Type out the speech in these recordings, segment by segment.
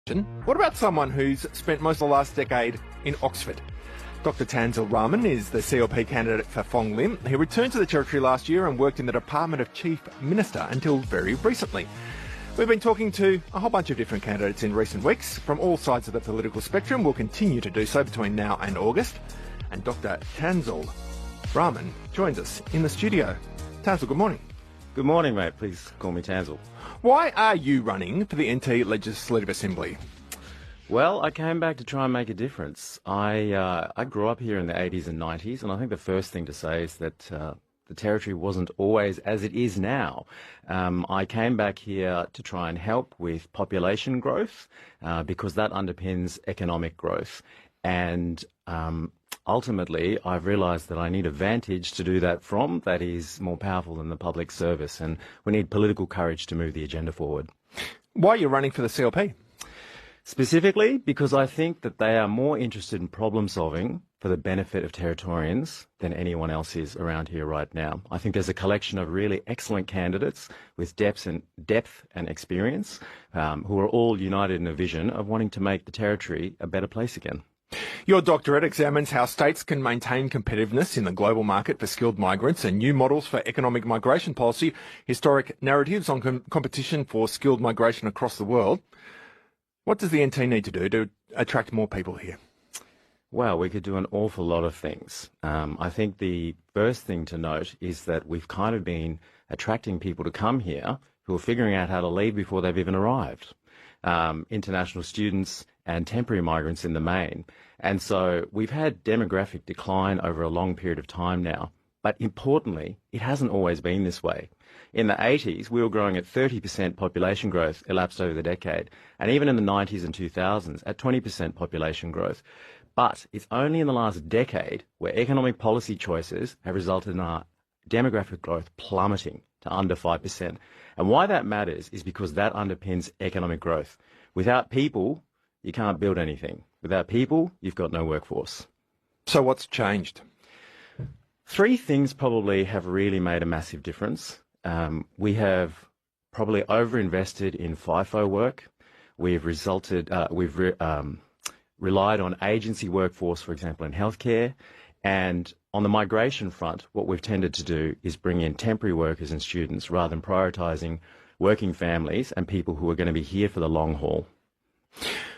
What about someone who's spent most of the last decade in Oxford? Dr. Tanzil Rahman is the CLP candidate for Fong Lim. He returned to the Territory last year and worked in the Department of Chief Minister until very recently. We've been talking to a whole bunch of different candidates in recent weeks from all sides of the political spectrum. We'll continue to do so between now and August. And Dr. Tanzil Rahman joins us in the studio. Tanzil, good morning. Good morning, mate. Please call me Tanzil. Why are you running for the NT Legislative Assembly? Well, I came back to try and make a difference. I grew up here in the 80s and 90s, and I think the first thing to say is that the Territory wasn't always as it is now. I came back here to try and help with population growth because that underpins economic growth. And ultimately, I've realised that I need a vantage to do that from that is more powerful than the public service, and we need political courage to move the agenda forward. Why are you running for the CLP? Specifically because I think that they are more interested in problem solving for the benefit of Territorians than anyone else is around here right now. I think there's a collection of really excellent candidates with depth and experience who are all united in a vision of wanting to make the Territory a better place again. Your doctorate examines how states can maintain competitiveness in the global market for skilled migrants and new models for economic migration policy, historic narratives on competition for skilled migration across the world. What does the NT need to do to attract more people here? Well, we could do an awful lot of things. I think the first thing to note is that we've kind of been attracting people to come here who are figuring out how to leave before they've even arrived. International students and temporary migrants in the main. And so we've had demographic decline over a long period of time now. But importantly, it hasn't always been this way. In the 80s, we were growing at 30% population growth elapsed over the decade, and even in the 90s and 2000s at 20% population growth. But it's only in the last decade where economic policy choices have resulted in our demographic growth plummeting to under 5%. And why that matters is because that underpins economic growth. Without people, you can't build anything. Without people, you've got no workforce. So what's changed? Three things probably have really made a massive difference. We have probably overinvested in FIFO work. We've relied on agency workforce, for example, in healthcare. And on the migration front, what we've tended to do is bring in temporary workers and students rather than prioritising working families and people who are going to be here for the long haul.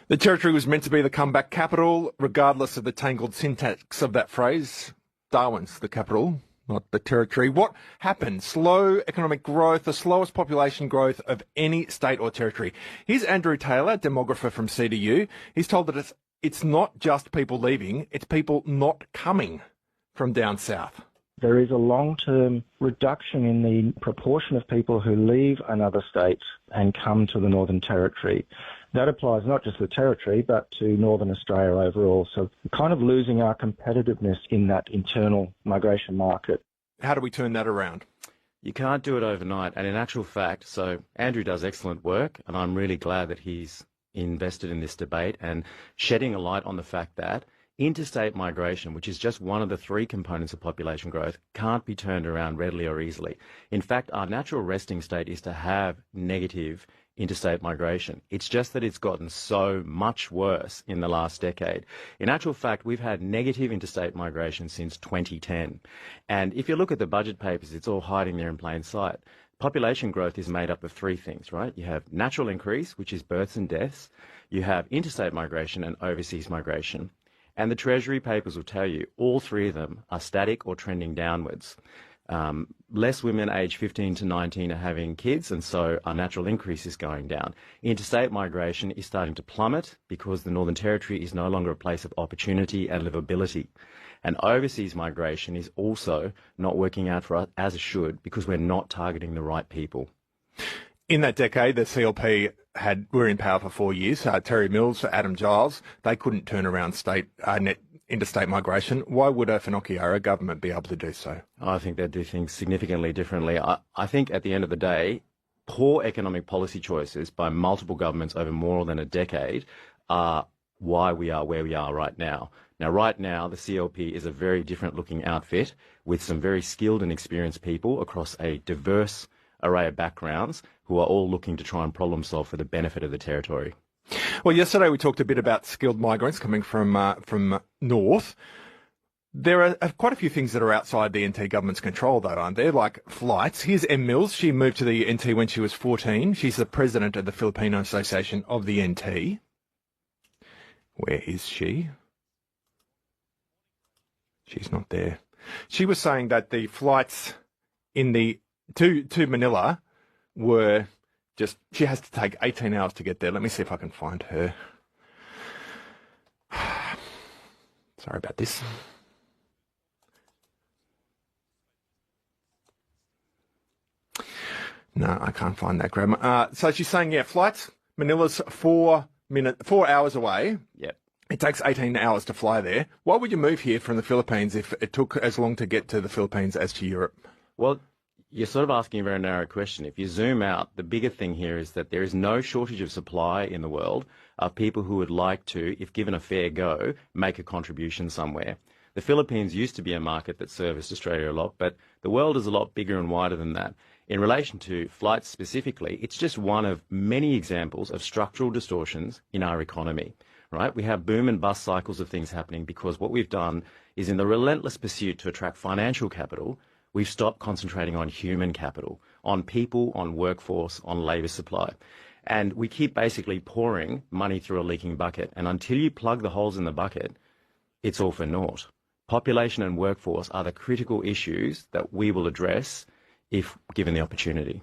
The Territory was meant to be the comeback capital, regardless of the tangled syntax of that phrase. Darwin's the capital, not the Territory. What happened? Slow economic growth, the slowest population growth of any state or territory. Here's Andrew Taylor, demographer from CDU. He's told that it's not just people leaving, it's people not coming from down south. There is a long-term reduction in the proportion of people who leave another state and come to the Northern Territory. That applies not just to the Territory, but to Northern Australia overall. So we're kind of losing our competitiveness in that internal migration market. How do we turn that around? You can't do it overnight. And in actual fact, so Andrew does excellent work, and I'm really glad that he's invested in this debate and shedding a light on the fact that interstate migration, which is just one of the three components of population growth, can't be turned around readily or easily. In fact, our natural resting state is to have negative interstate migration. It's just that it's gotten so much worse in the last decade. In actual fact, we've had negative interstate migration since 2010. And if you look at the budget papers, it's all hiding there in plain sight. Population growth is made up of three things, right? You have natural increase, which is births and deaths. You have interstate migration and overseas migration. And the Treasury papers will tell you all three of them are static or trending downwards. Less women aged 15 to 19 are having kids, and so our natural increase is going down. Interstate migration is starting to plummet because the Northern Territory is no longer a place of opportunity and livability. And overseas migration is also not working out for us as it should because we're not targeting the right people. In that decade, the CLP were in power for 4 years. Terry Mills, Adam Giles, they couldn't turn around net interstate migration. Why would a Whanokēara government be able to do so? I think they'd do things significantly differently. I think at the end of the day, poor economic policy choices by multiple governments over more than a decade are why we are where we are right now. Now, right now, the CLP is a very different looking outfit with some very skilled and experienced people across a diverse array of backgrounds who are all looking to try and problem solve for the benefit of the Territory. Well, yesterday we talked a bit about skilled migrants coming from north. There are quite a few things that are outside the NT government's control, though, aren't there? Like flights. Here's Em Mills. She moved to the NT when she was 14. She's the president of the Filipino Association of the NT. Where is she? She's not there. She was saying that the flights to Manila were just, she has to take 18 hours to get there. Let me see if I can find her. Sorry about this. No, I can't find that, Graham. So she's saying, yeah, flights, Manila's 4 hours away. Yep. It takes 18 hours to fly there. Why would you move here from the Philippines if it took as long to get to the Philippines as to Europe? Well, you're sort of asking a very narrow question. If you zoom out, the bigger thing here is that there is no shortage of supply in the world of people who would like to, if given a fair go, make a contribution somewhere. The Philippines used to be a market that serviced Australia a lot, but the world is a lot bigger and wider than that. In relation to flights specifically, it's just one of many examples of structural distortions in our economy, right? We have boom and bust cycles of things happening because what we've done is, in the relentless pursuit to attract financial capital, we've stopped concentrating on human capital, on people, on workforce, on labour supply. And we keep basically pouring money through a leaking bucket. And until you plug the holes in the bucket, it's all for naught. Population and workforce are the critical issues that we will address if given the opportunity.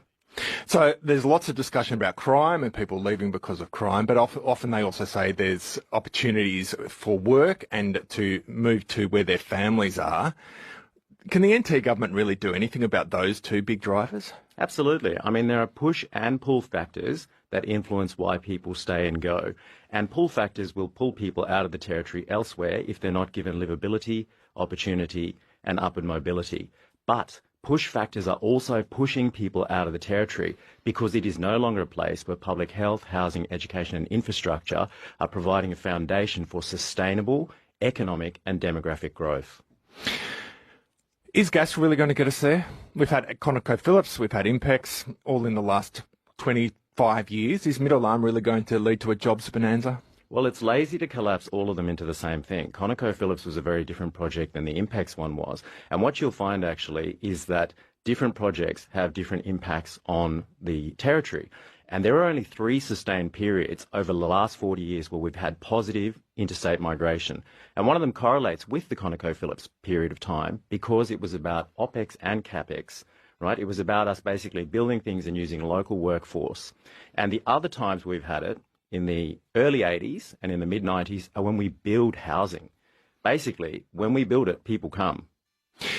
So there's lots of discussion about crime and people leaving because of crime, but often they also say there's opportunities for work and to move to where their families are. Can the NT government really do anything about those two big drivers? Absolutely. I mean, there are push and pull factors that influence why people stay and go. And pull factors will pull people out of the territory elsewhere if they're not given livability, opportunity, and upward mobility. But push factors are also pushing people out of the territory because it is no longer a place where public health, housing, education, and infrastructure are providing a foundation for sustainable economic and demographic growth. Is gas really going to get us there? We've had ConocoPhillips, we've had Impex, all in the last 25 years. Is Mid-Alarm really going to lead to a jobs bonanza? Well, it's lazy to collapse all of them into the same thing. ConocoPhillips was a very different project than the Impex one was. And what you'll find actually is that different projects have different impacts on the territory. And there are only 3 sustained periods over the last 40 years where we've had positive interstate migration. And one of them correlates with the ConocoPhillips period of time because it was about OPEX and CAPEX, right? It was about us basically building things and using local workforce. And the other times we've had it, in the early 80s and in the mid-90s, are when we build housing. Basically, when we build it, people come.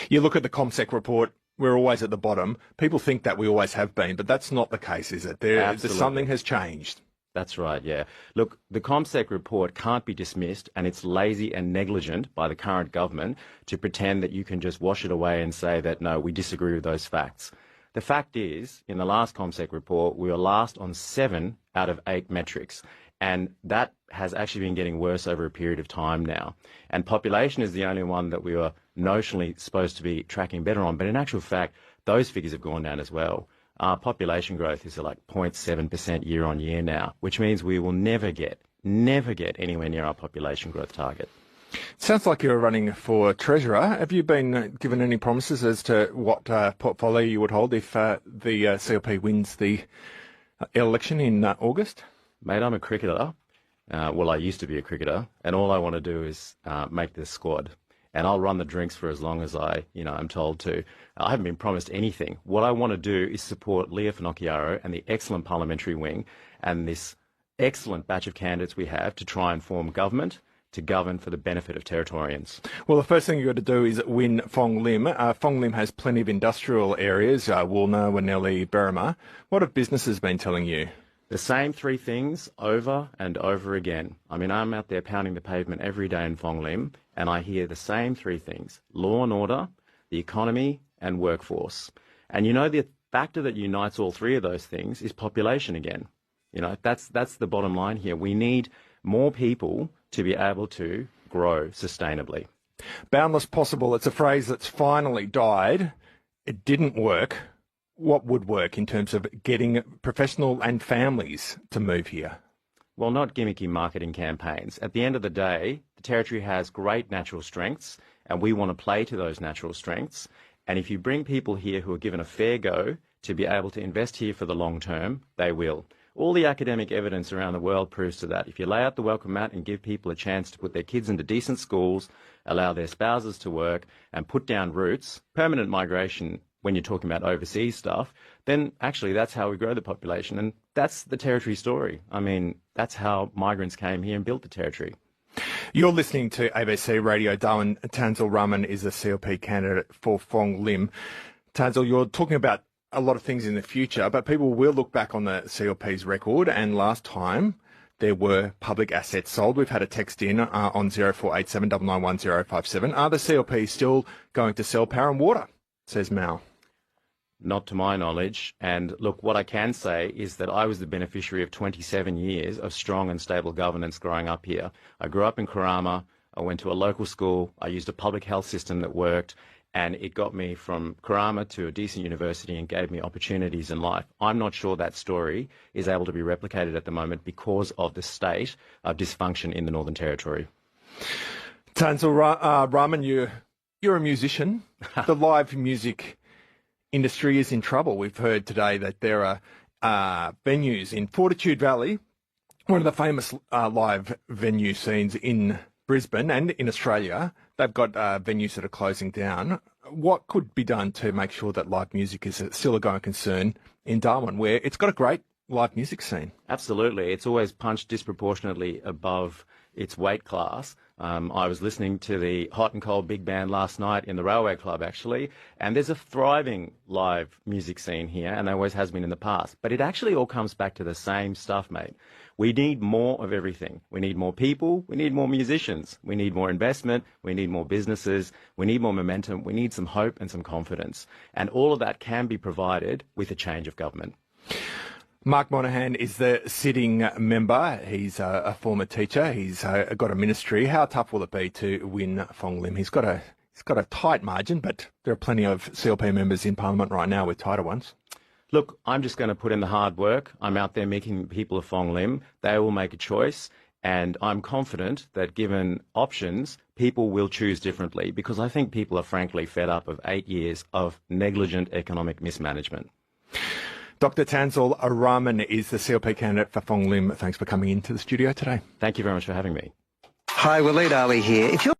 You look at the ComSec report, we're always at the bottom. People think that we always have been, but that's not the case, is it? Something has changed. That's right, yeah. Look, the ComSec report can't be dismissed, and it's lazy and negligent by the current government to pretend that you can just wash it away and say that, no, we disagree with those facts. The fact is, in the last ComSec report, we were last on 7 out of 8 metrics. And that has actually been getting worse over a period of time now. And population is the only one that we were notionally supposed to be tracking better on. But in actual fact, those figures have gone down as well. Our population growth is at like 0.7% year on year now, which means we will never get anywhere near our population growth target. Sounds like you're running for Treasurer. Have you been given any promises as to what portfolio you would hold if the CLP wins the election in August? Mate, I'm a cricketer. Well, I used to be a cricketer, and all I want to do is make this squad. And I'll run the drinks for as long as I'm told to. I haven't been promised anything. What I want to do is support Leah Finocchiaro and the excellent parliamentary wing and this excellent batch of candidates we have to try and form government to govern for the benefit of Territorians. Well, the first thing you've got to do is win Fong Lim. Fong Lim has plenty of industrial areas, Woolner, Winnelli, Berrima. What have businesses been telling you? The same 3 things over and over again. I mean, I'm out there pounding the pavement every day in Fong Lim, and I hear the same 3 things: law and order, the economy, and workforce. And you know, the factor that unites all 3 of those things is population again. You know, that's the bottom line here. We need more people to be able to grow sustainably. Boundless possible. It's a phrase that's finally died. It didn't work. What would work in terms of getting professional and families to move here? Well, not gimmicky marketing campaigns. At the end of the day, the Territory has great natural strengths, and we want to play to those natural strengths. And if you bring people here who are given a fair go to be able to invest here for the long term, they will. All the academic evidence around the world proves to that. If you lay out the welcome mat and give people a chance to put their kids into decent schools, allow their spouses to work, and put down roots, permanent migration, when you're talking about overseas stuff, then actually that's how we grow the population. And that's the Territory story. I mean, that's how migrants came here and built the Territory. You're listening to ABC Radio Darwin. Tanzil Rahman is a CLP candidate for Fong Lim. Tanzil, you're talking about a lot of things in the future, but people will look back on the CLP's record, and last time there were public assets sold. We've had a text in on 0487 991 057. Are the CLP still going to sell power and water, says Mal? Not to my knowledge. And look, what I can say is that I was the beneficiary of 27 years of strong and stable governance growing up here. I grew up in Karama. I went to a local school. I used a public health system that worked, and it got me from Karama to a decent university and gave me opportunities in life. I'm not sure that story is able to be replicated at the moment because of the state of dysfunction in the Northern Territory. Tanzil Rahman, you're a musician. The live music industry is in trouble. We've heard today that there are venues in Fortitude Valley, one of the famous live venue scenes in Brisbane and in Australia. They've got venues that are closing down. What could be done to make sure that live music is still a going concern in Darwin, where it's got a great live music scene? Absolutely. It's always punched disproportionately above its weight class. I was listening to the Hot and Cold Big Band last night in the Railway Club, actually, and there's a thriving live music scene here, and there always has been in the past. But it actually all comes back to the same stuff, mate. We need more of everything. We need more people. We need more musicians. We need more investment. We need more businesses. We need more momentum. We need some hope and some confidence. And all of that can be provided with a change of government. Mark Monaghan is the sitting member. He's a former teacher. He's got a ministry. How tough will it be to win Fong Lim? He's got a tight margin, but there are plenty of CLP members in Parliament right now with tighter ones. Look, I'm just going to put in the hard work. I'm out there meeting people of Fong Lim. They will make a choice, and I'm confident that given options, people will choose differently, because I think people are frankly fed up of 8 years of negligent economic mismanagement. Dr. Tanzil Rahman is the CLP candidate for Fong Lim. Thanks for coming into the studio today. Thank you very much for having me. Hi, Waleed Ali here. If you're